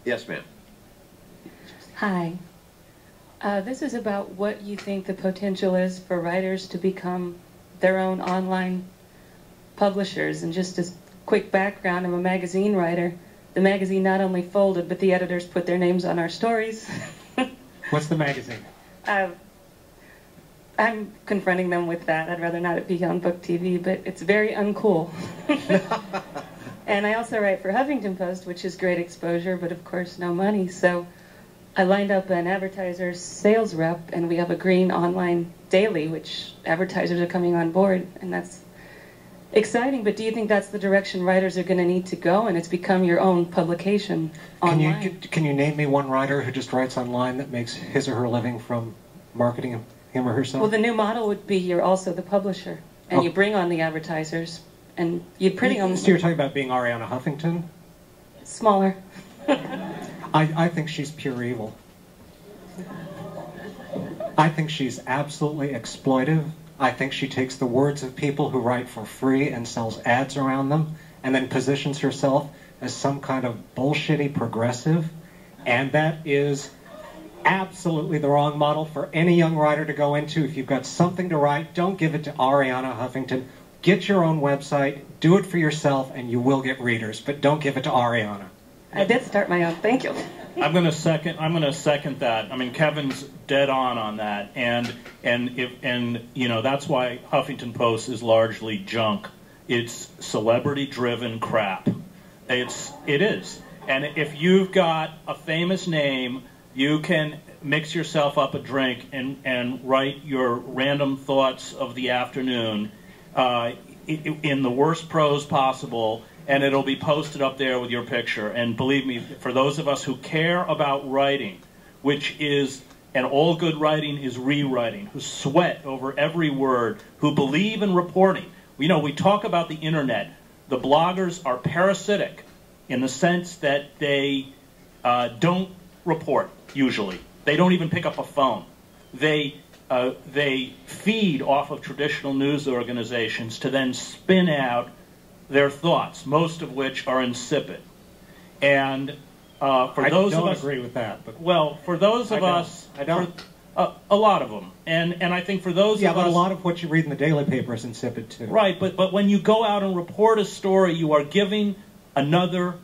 Yes, ma'am. Hi. This is about what you think the potential is for writers to become their own online publishers. And just as quick background, I'm a magazine writer. The magazine not only folded, but the editors put their names on our stories. What's the magazine? I'm confronting them with that. I'd rather not it be on book TV, but it's very uncool. And I also write for Huffington Post, which is great exposure, but of course no money. So I lined up an advertiser's sales rep, and we have a green online daily, which advertisers are coming on board, and that's exciting. But do you think that's the direction writers are going to need to go, and it's become your own publication online? Can you name me one writer who just writes online that makes his or her living from marketing him or herself? Well, the new model would be you're also the publisher, and you bring on the advertisers, and you'd pretty on... So you're talking about being Arianna Huffington? Smaller. I think she's pure evil. I think she's absolutely exploitive. I think she takes the words of people who write for free and sells ads around them, and then positions herself as some kind of bullshitty progressive, and that is absolutely the wrong model for any young writer to go into. If you've got something to write, don't give it to Arianna Huffington. Get your own website, do it for yourself, and you will get readers, but don't give it to Arianna. I did start my own. Thank you. I'm going to second that. I mean, Kevin's dead on that, and you know, that's why Huffington Post is largely junk. It's celebrity-driven crap. It is. And if you've got a famous name, you can mix yourself up a drink and write your random thoughts of the afternoon in the worst prose possible, and it'll be posted up there with your picture. And believe me, for those of us who care about writing, which is, and all good writing is rewriting, who sweat over every word, who believe in reporting. You know, we talk about the internet. The bloggers are parasitic in the sense that they don't report, usually. They don't even pick up a phone. They feed off of traditional news organizations to then spin out their thoughts, most of which are insipid. And for those of us, I don't agree with that. But well, for those of us, I don't. A lot of them, and I think for those of us, yeah, but a lot of what you read in the daily paper is insipid too. Right, but when you go out and report a story, you are giving another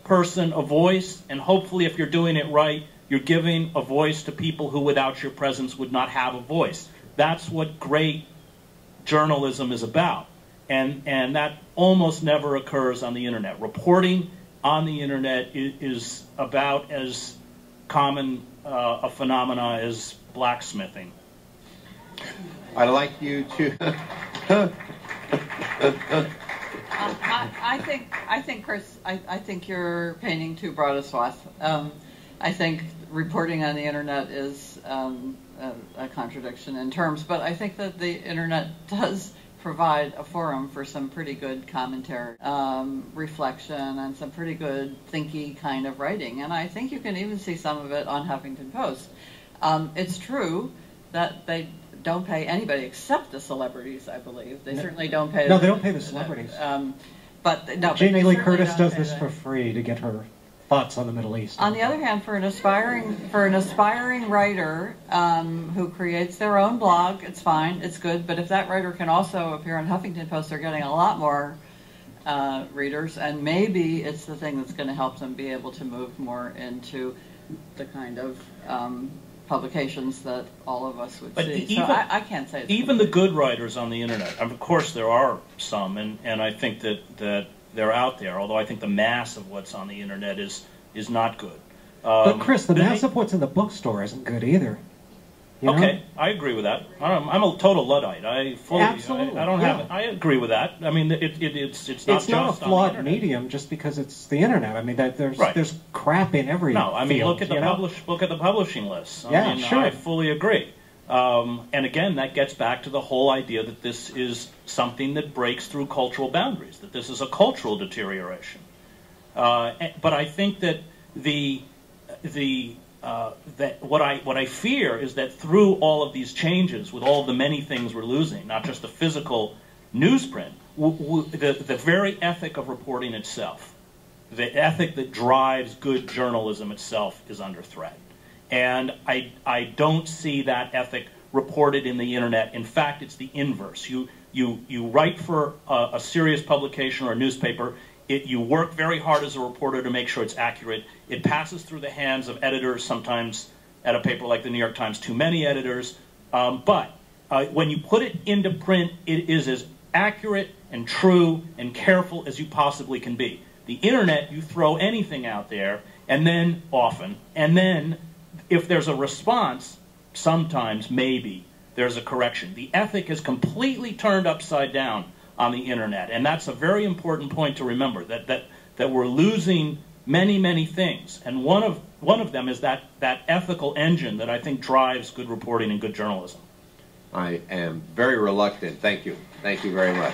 person a voice, and hopefully, if you're doing it right, you're giving a voice to people who, without your presence, would not have a voice. That's what great journalism is about. And that almost never occurs on the internet. Reporting on the internet is about as common a phenomena as blacksmithing. I'd like you to... I think, Chris, I think you're painting too broad a swath. I think reporting on the internet is a contradiction in terms, but I think that the internet does provide a forum for some pretty good commentary, reflection, and some pretty good thinky kind of writing. And I think you can even see some of it on Huffington Post. It's true that they don't pay anybody except the celebrities, I believe. They certainly don't pay... No, they don't pay the celebrities. Jamie Lee Curtis does this for free to get her thoughts on the Middle East. On the other hand, for an aspiring writer who creates their own blog, it's fine, it's good. But if that writer can also appear on Huffington Post, they're getting a lot more readers, and maybe it's the thing that's going to help them be able to move more into the kind of publications that all of us would see. Even, so I can't say it's even the good writers on the internet. Of course, there are some, and I think that they're out there. Although I think the mass of what's on the internet is not good. But Chris, the mass of what's in the bookstore isn't good either. You know? Okay, I agree with that. I'm a total Luddite. Absolutely. I don't have it. I agree with that. I mean, it's not a flawed medium just because it's the internet. I mean, there's crap in every. No, I mean, field, look at the publishing lists. I mean, sure. I fully agree. And again, that gets back to the whole idea that this is something that breaks through cultural boundaries. That this is a cultural deterioration. But I think that that what I fear is that through all of these changes, with all the many things we're losing, not just the physical newsprint, the very ethic of reporting itself the ethic that drives good journalism itself is under threat. And I don't see that ethic reported in the internet. In fact, it's the inverse. You write for a serious publication or a newspaper. You work very hard as a reporter to make sure it's accurate. It passes through the hands of editors, sometimes at a paper like the New York Times, too many editors. But when you put it into print, it is as accurate and true and careful as you possibly can be. The internet, you throw anything out there, and then often, and then if there's a response, sometimes, maybe, there's a correction. The ethic is completely turned upside down on the internet, and that's a very important point to remember, that we're losing many, many things, and one of them is that ethical engine that I think drives good reporting and good journalism. I am very reluctant. Thank you. Thank you very much.